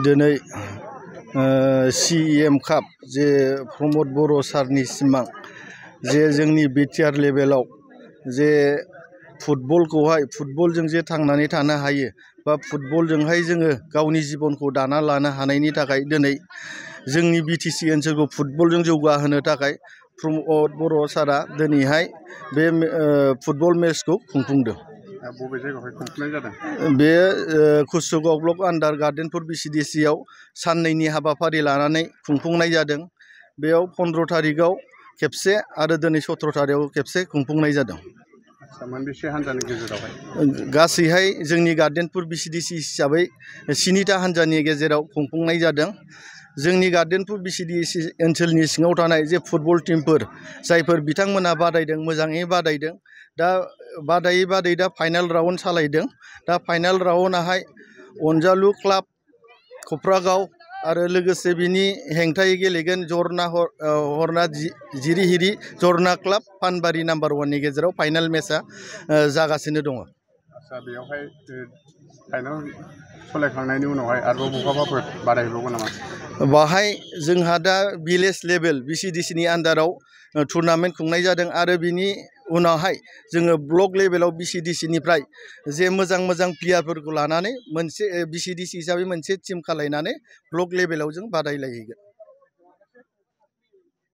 दिनै CEM काप जे प्रमद बर' सारनि सिमां जे जोंनि बिटिआर लेभेलाव जे फुटबलजों जे थांनानै थानो हायो बा फुटबलजोंहाय जोङो गावनि जिबनखौ दाना लानो हानायनि थाखाय दिनै जोंनि बिटिसि ओनसोलखौ फुटबलजों जौगाहोनो थाखाय प्रमद बर' सारा दिनैहाय बे फुटबल मेचखौ खुंफुंदों। बबे जायगायावहाय खुंफुंनाय जादों? बे कुसुगाव ब्लक आन्डार गार्डेनफोर BCDC आव साननैनि हाबाफारि लानानै खुंफुंनाय जादों। बेयाव 15 तारिखआव खेबसे आरो दिनै 17 तारिखआव खेबसे खुंफुंनाय जादों। मोनबेसे हान्जानि गेजेरावहाय? गासैहाय जोंनि गार्डेनफोर BCDC हिसाबै 7टा हान्जानि गेजेराव खुंफुंनाय जादों। जोंनि गार्डेनफोर BCDC ओनसोलनि सिङाव थानाय जे फुटबल टीमफोर जायफोर बिथांमोना बादायदों, मोजाङै बादायदों। दा बादायै दा फाइनाल राउन्ड सालायदों। दा फाइनाल राउन्डआहाय अनजालु क्लाब कफ्रागाव आरो लोगोसे बिनि हेंथायै गेलेगोन हरना जिरिहिरि जरना क्लाब पानबारि नाम्बार 1 नि गेजेराव फाइनाल मेचआ जागासिनो दङ। आच्छा, बेयावहाय फाइनाल सलायखांनायनि उनावहाय आरोबाव बहाबाफोर बादायबावगोन नामा? बाहाय जोंहा दा भिलेज लेभेल BCDC नि आन्डाराव टुर्नामेन्ट खुंनाय जादों आरो बिनि उनावहाय जोङो ब्लक लेभेलाव BCDC निफ्राय जे मोजां प्लेयारफोरखौ लानानै मोनसे BCDC हिसाबै मोनसे टीम खालायनानै ब्लक लेभेलाव जों बादायलायहैगोन।